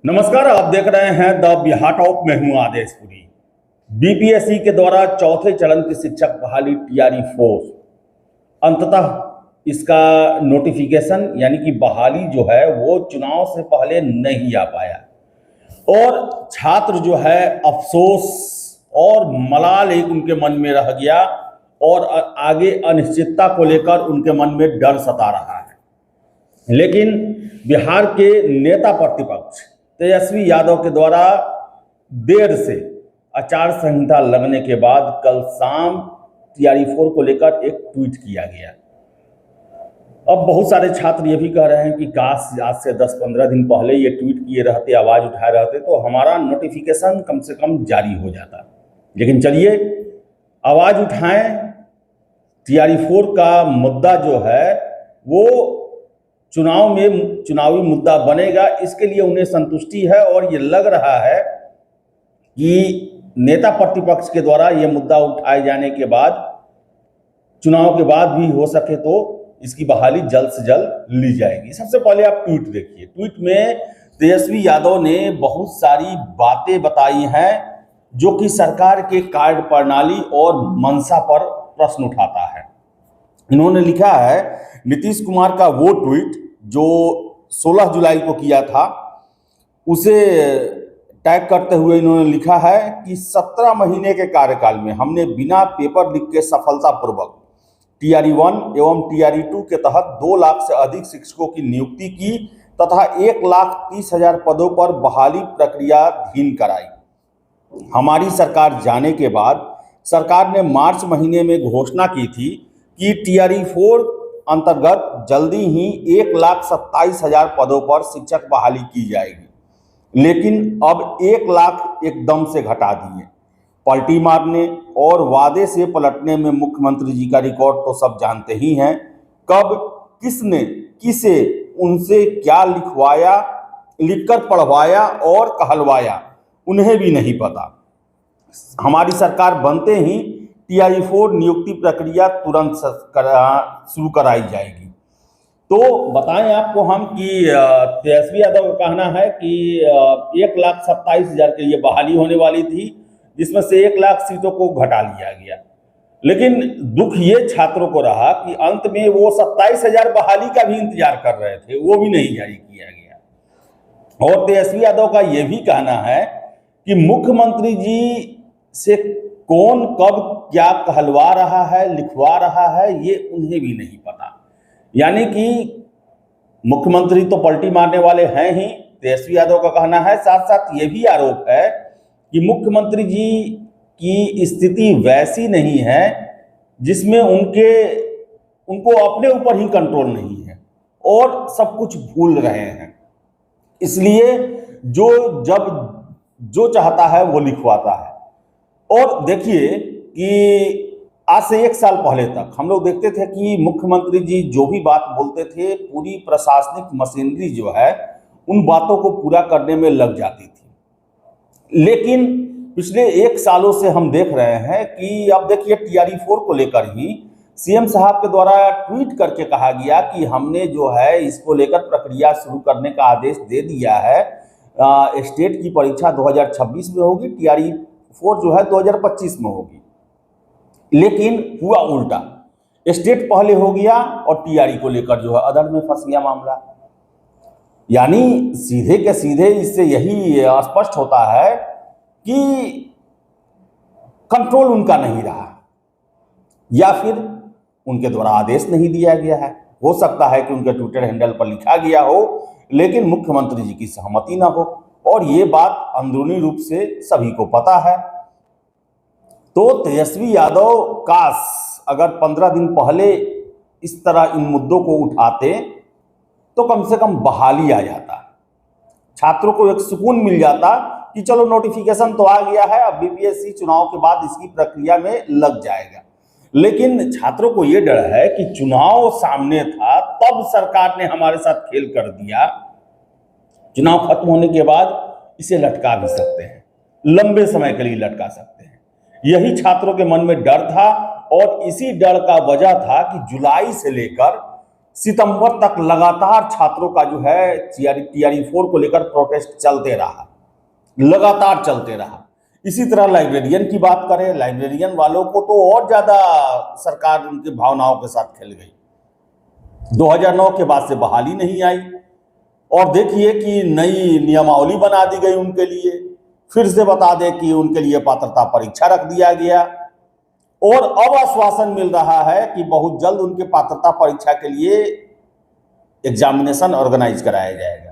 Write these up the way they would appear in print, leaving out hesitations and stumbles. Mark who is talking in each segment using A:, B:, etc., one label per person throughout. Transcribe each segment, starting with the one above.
A: नमस्कार, आप देख रहे हैं द बिहार टॉप में हूं आदेशपुरी। बीपीएससी के द्वारा चौथे चरण की शिक्षक बहाली टीआरई 4 अंततः इसका नोटिफिकेशन यानी कि बहाली जो है वो चुनाव से पहले नहीं आ पाया और छात्र जो है अफसोस और मलाल एक उनके मन में रह गया और आगे अनिश्चितता को लेकर उनके मन में डर सता रहा है। लेकिन बिहार के नेता प्रतिपक्ष तेजस्वी यादव के द्वारा देर से आचार संहिता लगने के बाद कल शाम टीआरई 4 को लेकर एक ट्वीट किया गया। अब बहुत सारे छात्र ये भी कह रहे हैं कि काश आज से 10-15 दिन पहले ये ट्वीट किए रहते, आवाज उठाए रहते तो हमारा नोटिफिकेशन कम से कम जारी हो जाता। लेकिन चलिए आवाज उठाएं। टीआरई 4 का मुद्दा जो है वो चुनाव में चुनावी मुद्दा बनेगा, इसके लिए उन्हें संतुष्टि है और ये लग रहा है कि नेता प्रतिपक्ष के द्वारा ये मुद्दा उठाए जाने के बाद चुनाव के बाद भी हो सके तो इसकी बहाली जल्द से जल्द ली जाएगी। सबसे पहले आप ट्वीट देखिए। ट्वीट में तेजस्वी यादव ने बहुत सारी बातें बताई हैं जो कि सरकार के कार्य प्रणाली और मंशा पर प्रश्न उठाता है। इन्होंने लिखा है नीतीश कुमार का वो ट्वीट जो 16 जुलाई को किया था, उसे टैग करते हुए इन्होंने लिखा है कि 17 महीने के कार्यकाल में हमने बिना पेपर लीक के सफलतापूर्वक टीआरई 1 एवं टीआरई 2 के तहत 2 लाख से अधिक शिक्षकों की नियुक्ति की तथा 1,30,000 पदों पर बहाली प्रक्रिया धीम कराई। हमारी सरकार जाने के बाद सरकार ने मार्च महीने में घोषणा की थी कि टीआरई 4 अंतर्गत जल्दी ही 1,27,000 पदों पर शिक्षक बहाली की जाएगी, लेकिन अब 1 लाख एकदम से घटा दिए। पलटी मारने और वादे से पलटने में मुख्यमंत्री जी का रिकॉर्ड तो सब जानते ही हैं। कब किसने किसे उनसे क्या लिखवाया, लिखकर पढ़वाया और कहलवाया उन्हें भी नहीं पता। हमारी सरकार बनते ही टीआरई 4 नियुक्ति प्रक्रिया तुरंत शुरू कराई जाएगी। तो बताएं आपको हम कि तेजस्वी यादव का कहना है कि 1,27,000 के लिए बहाली होने वाली थी, जिसमें से 1 लाख सीटों को घटा लिया गया। लेकिन दुख ये छात्रों को रहा कि अंत में वो 27,000 बहाली का भी इंतजार कर रहे थे, वो भी नहीं जारी किया गया। और तेजस्वी यादव का ये भी कहना है कि मुख्यमंत्री जी से कौन कब क्या कहलवा रहा है, लिखवा रहा है, ये उन्हें भी नहीं पता। यानी कि मुख्यमंत्री तो पलटी मारने वाले हैं ही, तेजस्वी यादव का कहना है। साथ साथ ये भी आरोप है कि मुख्यमंत्री जी की स्थिति वैसी नहीं है जिसमें उनको अपने ऊपर ही कंट्रोल नहीं है और सब कुछ भूल रहे हैं, इसलिए जो चाहता है वो लिखवाता है। और देखिए कि आज से 1 साल पहले तक हम लोग देखते थे कि मुख्यमंत्री जी जो भी बात बोलते थे, पूरी प्रशासनिक मशीनरी जो है उन बातों को पूरा करने में लग जाती थी। लेकिन पिछले 1 सालों से हम देख रहे हैं कि अब देखिए टीआरई 4 को लेकर ही सीएम साहब के द्वारा ट्वीट करके कहा गया कि हमने जो है इसको लेकर प्रक्रिया शुरू करने का आदेश दे दिया है। स्टेट की परीक्षा 2026 में होगी, टीआरई 4 जो है 2025 में होगी। लेकिन हुआ उल्टा, स्टेट पहले हो गया और टीआरई को लेकर जो है अधर में फंस गया मामला। यानी सीधे के सीधे इससे यही स्पष्ट होता है कि कंट्रोल उनका नहीं रहा या फिर उनके द्वारा आदेश नहीं दिया गया है। हो सकता है कि उनके ट्विटर हैंडल पर लिखा गया हो लेकिन मुख्यमंत्री जी की सहमति ना हो, और ये बात अंदरूनी रूप से सभी को पता है। तो तेजस्वी यादव काश अगर 15 दिन पहले इस तरह इन मुद्दों को उठाते तो कम से कम बहाली आ जाता, छात्रों को एक सुकून मिल जाता कि चलो नोटिफिकेशन तो आ गया है, अब बीपीएससी चुनाव के बाद इसकी प्रक्रिया में लग जाएगा। लेकिन छात्रों को ये डर है कि चुनाव सामने था तब सरकार ने हमारे साथ खेल कर दिया, चुनाव खत्म होने के बाद इसे लटका भी सकते हैं, लंबे समय के लिए लटका सकते हैं। यही छात्रों के मन में डर था और इसी डर का वजह था कि जुलाई से लेकर सितंबर तक लगातार छात्रों का जो है टीआरई 4 को लेकर प्रोटेस्ट चलते रहा, लगातार चलते रहा। इसी तरह लाइब्रेरियन की बात करें, लाइब्रेरियन वालों को तो और ज्यादा सरकार उनकी भावनाओं के साथ खेल गई। 2009 के बाद से बहाली नहीं आई और देखिए कि नई नियमावली बना दी गई उनके लिए। फिर से बता दें कि उनके लिए पात्रता परीक्षा रख दिया गया और अब आश्वासन मिल रहा है कि बहुत जल्द उनके पात्रता परीक्षा के लिए एग्जामिनेशन ऑर्गेनाइज कराया जाएगा।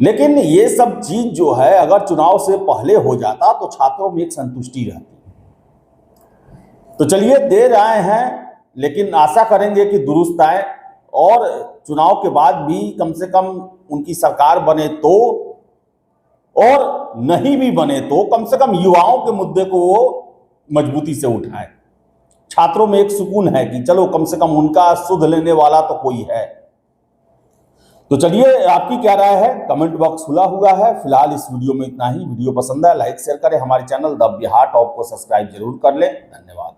A: लेकिन ये सब चीज जो है अगर चुनाव से पहले हो जाता तो छात्रों में एक संतुष्टि रहती। तो चलिए देर आए हैं, लेकिन आशा करेंगे कि दुरुस्त आए और चुनाव के बाद भी कम से कम उनकी सरकार बने तो, और नहीं भी बने तो कम से कम युवाओं के मुद्दे को वो मजबूती से उठाएं। छात्रों में एक सुकून है कि चलो कम से कम उनका सुध लेने वाला तो कोई है। तो चलिए आपकी क्या राय है, कमेंट बॉक्स खुला हुआ है। फिलहाल इस वीडियो में इतना ही। वीडियो पसंद है लाइक शेयर करें, हमारे चैनल द बिहार टॉप को सब्सक्राइब जरूर कर लें। धन्यवाद।